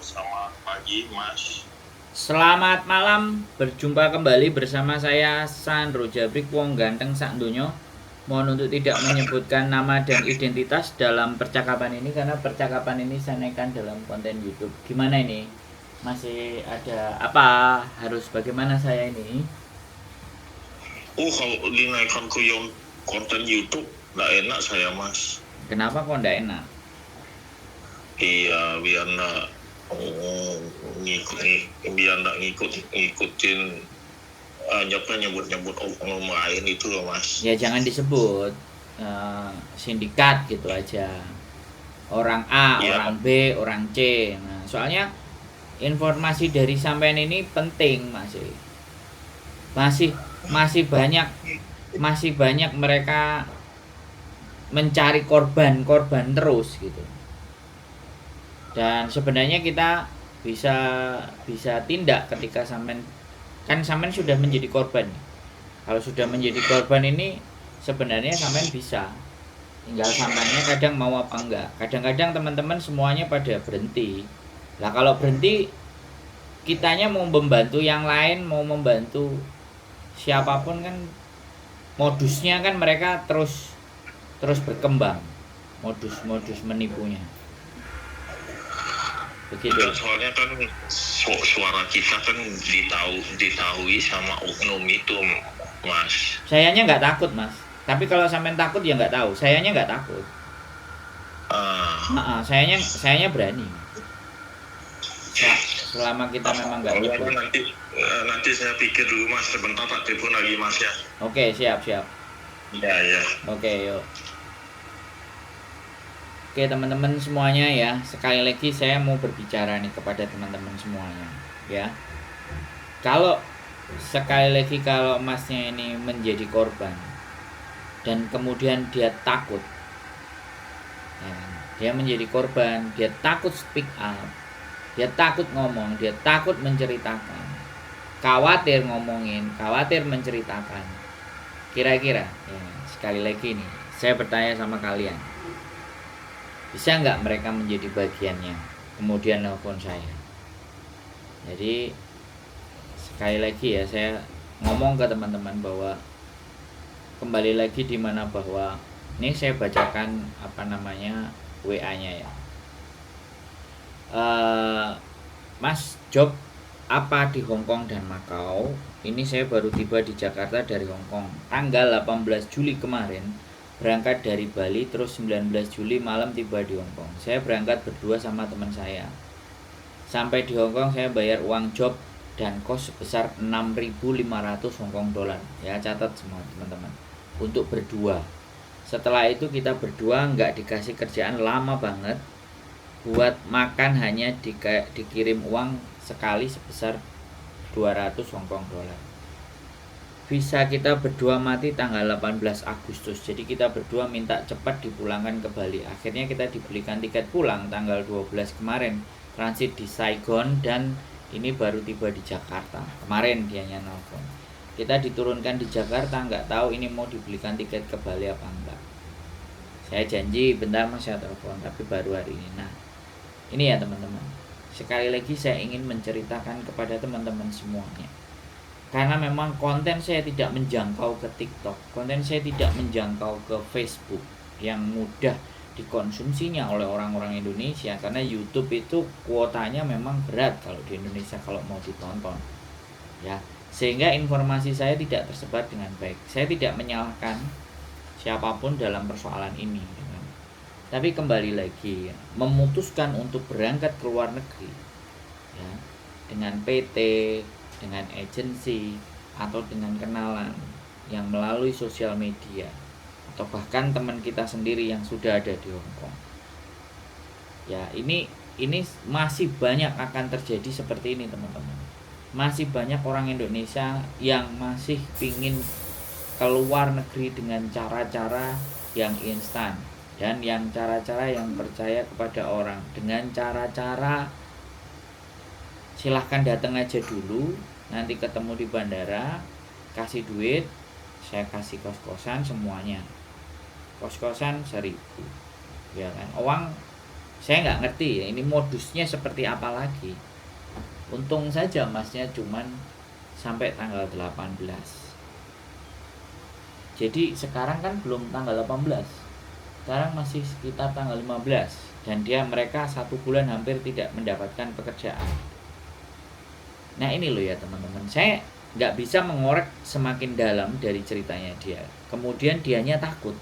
selamat pagi Mas. Selamat malam, berjumpa kembali bersama saya Sandro Jabrik Wong Ganteng Sak Donya. Mohon untuk tidak menyebutkan nama dan identitas dalam percakapan ini karena percakapan ini saya naikkan dalam konten YouTube. Gimana ini? Masih ada apa? Harus bagaimana saya ini? Kalau dinaikkan ke yang konten YouTube, nggak enak saya Mas. Kenapa kok ndak enak? Iya, biar nggak biar nggak ngikutin nyebut-nyebut oknum lain itu loh Mas. Ya jangan disebut sindikat gitu aja. Orang A, Iya, orang B, orang C. Nah, soalnya informasi dari sampean ini penting masih masih banyak mereka mencari korban terus gitu. Dan sebenarnya kita bisa bisa tindak ketika sampean sudah menjadi korban. Kalau sudah menjadi korban ini sebenarnya sampean bisa, tinggal sampeannya kadang mau apa enggak. Kadang-kadang teman-teman semuanya pada berhenti. Lah kalau berhenti, kitanya mau membantu yang lain, mau membantu siapapun kan modusnya kan mereka terus berkembang, modus menipunya begitu. enggak, soalnya kan suara kita kan ditahui sama oknum itu Mas. Sayanya nggak takut mas, tapi kalau sampean takut ya nggak tahu. Sayanya nggak takut. Sayanya berani. Selama kita memang nggak nyebut. Nanti saya pikir dulu Mas, sebentar tak telepon lagi Mas ya. Oke, siap. Ya. Oke, yuk. Oke teman-teman semuanya ya, sekali lagi saya mau berbicara nih kepada teman-teman semuanya ya. Kalau sekali lagi kalau masnya ini menjadi korban dan kemudian dia takut ya, dia menjadi korban, dia takut speak up, dia takut ngomong, dia takut menceritakan, khawatir ngomongin, khawatir menceritakan. Kira-kira ya, sekali lagi nih saya bertanya sama kalian, bisa nggak mereka menjadi bagiannya kemudian nelfon saya? Jadi sekali lagi ya saya ngomong ke teman-teman bahwa kembali lagi di mana bahwa ini saya bacakan WA-nya ya. Mas, job apa di Hongkong dan Makau? Ini saya baru tiba di Jakarta dari Hongkong tanggal 18 Juli kemarin. Berangkat dari Bali, terus 19 Juli malam tiba di Hongkong. Saya berangkat berdua sama teman saya. Sampai di Hongkong saya bayar uang job dan kos sebesar 6.500 Hongkong dolar. Ya catat semua teman-teman. Untuk berdua. Setelah itu kita berdua nggak dikasih kerjaan lama banget. Buat makan hanya dikirim uang sekali sebesar 200 Hongkong dolar. Visa kita berdua mati tanggal 18 Agustus. Jadi kita berdua minta cepat dipulangkan ke Bali. Akhirnya kita dibelikan tiket pulang tanggal 12 kemarin. Transit di Saigon dan ini baru tiba di Jakarta. Kemarin dianya nelfon. Kita diturunkan di Jakarta, nggak tahu ini mau dibelikan tiket ke Bali apa enggak. Saya janji bentar mas saya telepon, tapi baru hari ini. Nah, ini ya teman-teman. Sekali lagi saya ingin menceritakan kepada teman-teman semuanya. Karena memang konten saya tidak menjangkau ke TikTok, konten saya tidak menjangkau ke Facebook yang mudah dikonsumsinya oleh orang-orang Indonesia, karena YouTube itu kuotanya memang berat kalau di Indonesia kalau mau ditonton ya, sehingga informasi saya tidak tersebar dengan baik. Saya tidak menyalahkan siapapun dalam persoalan ini tapi kembali lagi memutuskan untuk berangkat ke luar negeri ya, dengan PT, dengan agensi atau dengan kenalan yang melalui sosial media atau bahkan teman kita sendiri yang sudah ada di Hongkong. Ya, ini masih banyak akan terjadi seperti ini, teman-teman. Masih banyak orang Indonesia yang masih pingin keluar negeri dengan cara-cara yang instan dan yang cara-cara yang percaya kepada orang dengan cara-cara silahkan datang aja dulu, nanti ketemu di bandara, kasih duit, saya kasih kos-kosan semuanya, kos-kosan 1.000 ya kan, uang Saya nggak ngerti ya, ini modusnya seperti apa lagi. Untung saja masnya cuman sampai tanggal 18. Jadi sekarang kan belum tanggal 18, sekarang masih sekitar tanggal 15, dan mereka 1 bulan hampir tidak mendapatkan pekerjaan. Nah ini loh ya teman-teman, saya nggak bisa mengorek semakin dalam dari ceritanya dia. Kemudian dianya takut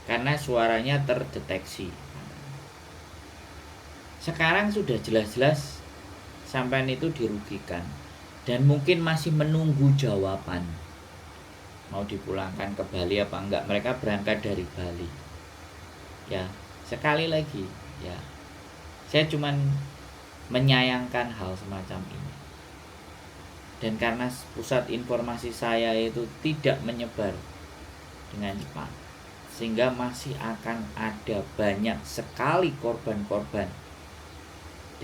karena suaranya terdeteksi. Sekarang sudah jelas-jelas sampean itu dirugikan dan mungkin masih menunggu jawaban mau dipulangkan ke Bali apa enggak. Mereka berangkat dari Bali. Ya, sekali lagi ya, saya cuman menyayangkan hal semacam ini. Dan karena pusat informasi saya itu tidak menyebar dengan cepat, sehingga masih akan ada banyak sekali korban-korban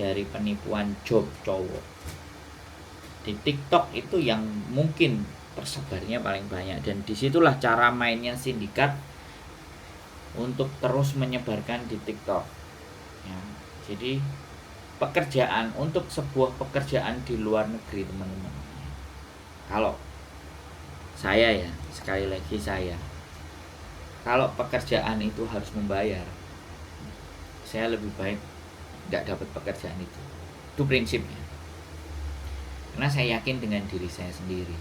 dari penipuan job cowok. Di TikTok itu yang mungkin tersebarnya paling banyak, dan disitulah cara mainnya sindikat untuk terus menyebarkan di TikTok ya. Jadi pekerjaan, untuk sebuah pekerjaan di luar negeri teman-teman, kalau saya ya, sekali lagi saya, kalau pekerjaan itu harus membayar, saya lebih baik nggak dapat pekerjaan itu prinsipnya. Karena saya yakin dengan diri saya sendiri,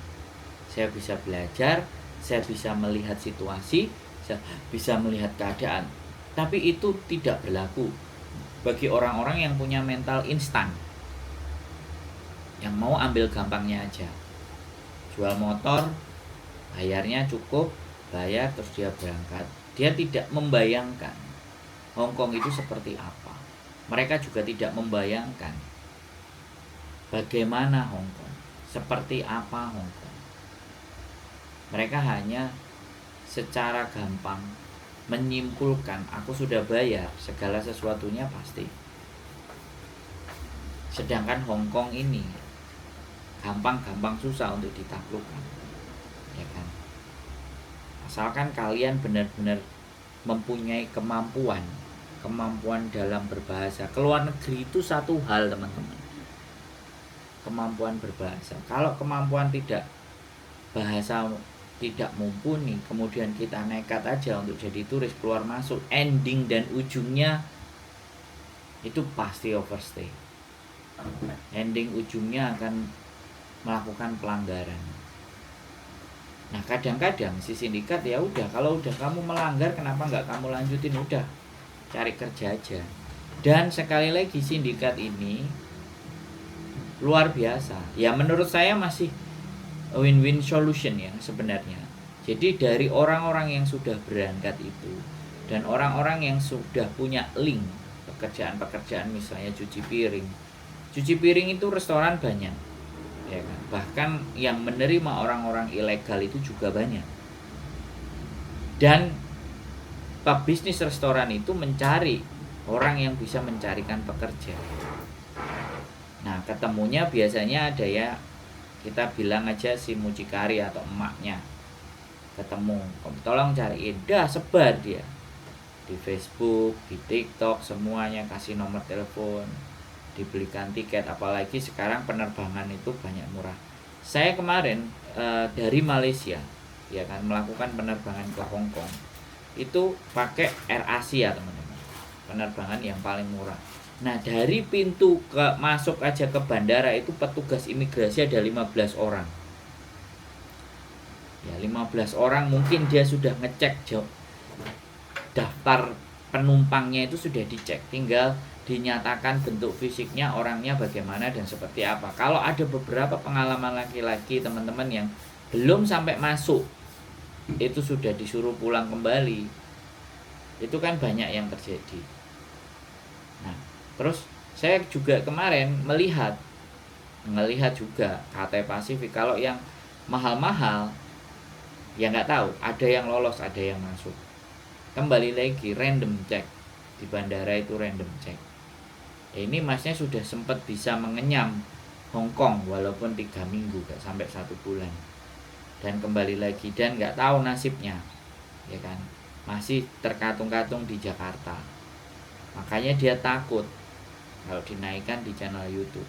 saya bisa belajar, saya bisa melihat situasi, saya bisa melihat keadaan. Tapi itu tidak berlaku bagi orang-orang yang punya mental instan, yang mau ambil gampangnya aja. Jual motor, bayarnya cukup, bayar terus dia berangkat. Dia tidak membayangkan Hong Kong itu seperti apa. Mereka juga tidak membayangkan bagaimana Hong Kong, seperti apa Hong Kong. Mereka hanya secara gampang menyimpulkan, aku sudah bayar, segala sesuatunya pasti. Sedangkan Hong Kong ini gampang-gampang susah untuk ditaklukkan, ya kan? Asalkan kalian benar-benar mempunyai kemampuan dalam berbahasa. Keluar negeri itu satu hal teman-teman, kemampuan berbahasa. Kalau kemampuan bahasa tidak mumpuni, kemudian kita nekat aja untuk jadi turis keluar masuk, ending dan ujungnya itu pasti overstay. Ending ujungnya akan melakukan pelanggaran. Nah kadang-kadang si sindikat ya udah, kalau udah kamu melanggar kenapa nggak kamu lanjutin, udah cari kerja aja. Dan sekali lagi sindikat ini luar biasa. Ya menurut saya masih win-win solution ya sebenarnya. Jadi dari orang-orang yang sudah berangkat itu dan orang-orang yang sudah punya link pekerjaan-pekerjaan, misalnya cuci piring. Cuci piring itu restoran banyak, ya kan? Bahkan yang menerima orang-orang ilegal itu juga banyak. Dan pebisnis restoran itu mencari orang yang bisa mencarikan pekerja. Nah ketemunya biasanya ada ya, kita bilang aja si mucikari atau emaknya ketemu, tolong cariin, dah sebar dia di Facebook, di TikTok, semuanya kasih nomor telepon, dibelikan tiket. Apalagi sekarang penerbangan itu banyak murah. Saya kemarin dari Malaysia ya kan melakukan penerbangan ke Hong Kong itu pakai Air Asia teman-teman, penerbangan yang paling murah. Nah dari pintu masuk aja ke bandara itu petugas imigrasi ada 15 orang. Ya 15 orang, mungkin dia sudah ngecek daftar penumpangnya itu sudah dicek, tinggal dinyatakan bentuk fisiknya, orangnya bagaimana dan seperti apa. Kalau ada beberapa pengalaman laki-laki teman-teman yang belum sampai masuk itu sudah disuruh pulang kembali, itu kan banyak yang terjadi. Nah terus saya juga kemarin melihat juga Cathay Pacific, kalau yang mahal-mahal ya nggak tahu, ada yang lolos ada yang masuk. Kembali lagi random check di bandara itu, random check. Ini masnya sudah sempat bisa mengenyam Hong Kong walaupun 3 minggu, gak sampai 1 bulan. Dan kembali lagi dan nggak tahu nasibnya, ya kan, masih terkatung-katung di Jakarta. Makanya dia takut kalau dinaikkan di channel YouTube.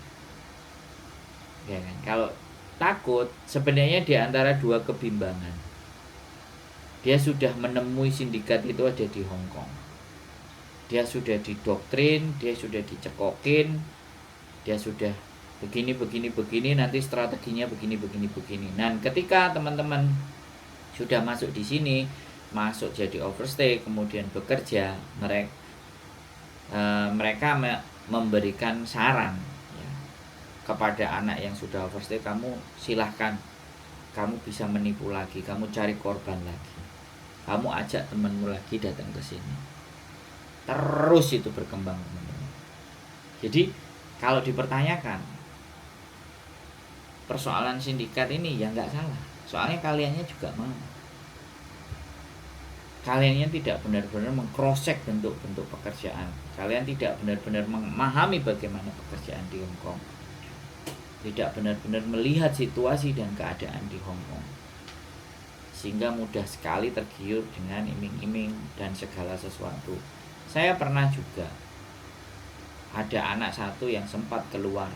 Ya kan? Kalau takut, sebenarnya di antara dua kebimbangan. Dia sudah menemui sindikat itu ada di Hong Kong. Dia sudah didoktrin, dia sudah dicekokin, dia sudah begini, nanti strateginya begini. Dan ketika teman-teman sudah masuk di sini, masuk jadi overstay, kemudian bekerja, mereka memberikan saran ya, kepada anak yang sudah overstay, kamu silahkan, kamu bisa menipu lagi, kamu cari korban lagi, kamu ajak temanmu lagi datang ke sini. Terus itu berkembang, teman-teman. Jadi kalau dipertanyakan persoalan sindikat ini ya nggak salah, soalnya kaliannya juga mau. Kaliannya tidak benar-benar mengcross-check bentuk-bentuk pekerjaan. Kalian tidak benar-benar memahami bagaimana pekerjaan di Hong Kong. Tidak benar-benar melihat situasi dan keadaan di Hong Kong. Sehingga mudah sekali tergiur dengan iming-iming dan segala sesuatu. Saya pernah juga ada anak satu yang sempat keluar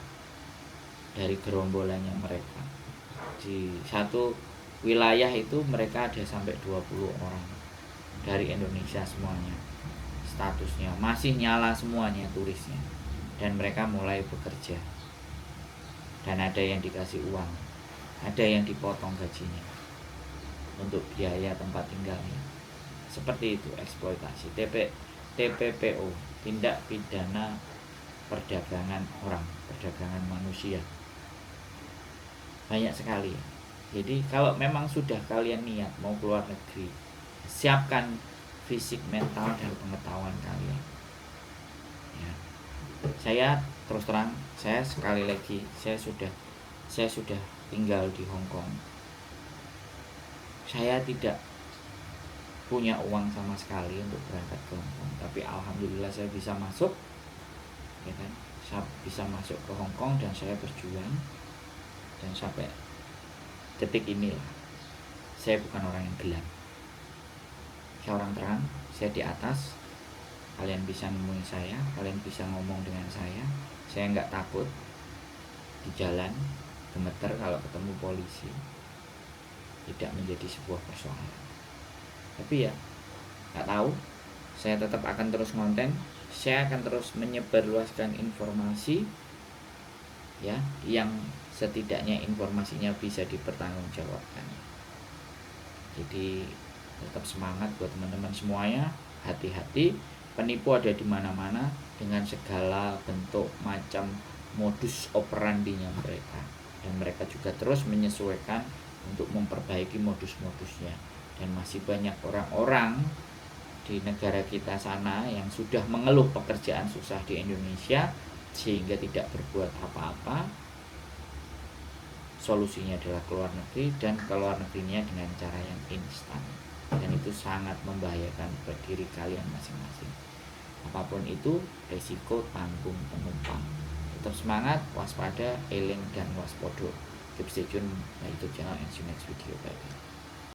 dari gerombolannya mereka. Di satu wilayah itu mereka ada sampai 20 orang dari Indonesia semuanya. Statusnya masih nyala semuanya turisnya. Dan mereka mulai bekerja. Dan ada yang dikasih uang, ada yang dipotong gajinya untuk biaya tempat tinggalnya. Seperti itu eksploitasi. TPPO, tindak pidana perdagangan orang, perdagangan manusia. Banyak sekali. Jadi kalau memang sudah kalian niat mau keluar negeri, siapkan fisik, mental, dan pengetahuan kalian ya. Saya terus terang, saya sekali lagi, saya sudah tinggal di Hong Kong. Saya tidak punya uang sama sekali untuk berangkat ke Hong Kong, tapi alhamdulillah saya bisa masuk ya kan? Saya bisa masuk ke Hong Kong dan saya berjuang, dan sampai detik inilah saya bukan orang yang gelap. Saya orang terang, saya di atas. Kalian bisa nemuin saya, kalian bisa ngomong dengan saya nggak takut di jalan, gemeter kalau ketemu polisi. Tidak menjadi sebuah persoalan. Tapi ya nggak tahu, saya tetap akan terus konten, saya akan terus menyebarluaskan informasi ya, yang setidaknya informasinya bisa dipertanggungjawabkan. Jadi tetap semangat buat teman-teman semuanya. Hati-hati, penipu ada di mana-mana dengan segala bentuk macam modus operandinya mereka, dan mereka juga terus menyesuaikan untuk memperbaiki modus-modusnya. Dan masih banyak orang-orang di negara kita sana yang sudah mengeluh pekerjaan susah di Indonesia sehingga tidak berbuat apa-apa. Solusinya adalah keluar negeri, dan keluar negerinya dengan cara yang instan, dan itu sangat membahayakan buat diri kalian masing-masing. Apapun itu, resiko tanggung penumpang. Tetap semangat, waspada, eling, dan waspodo. Keep stay tune my YouTube channel and see you next video. Bye.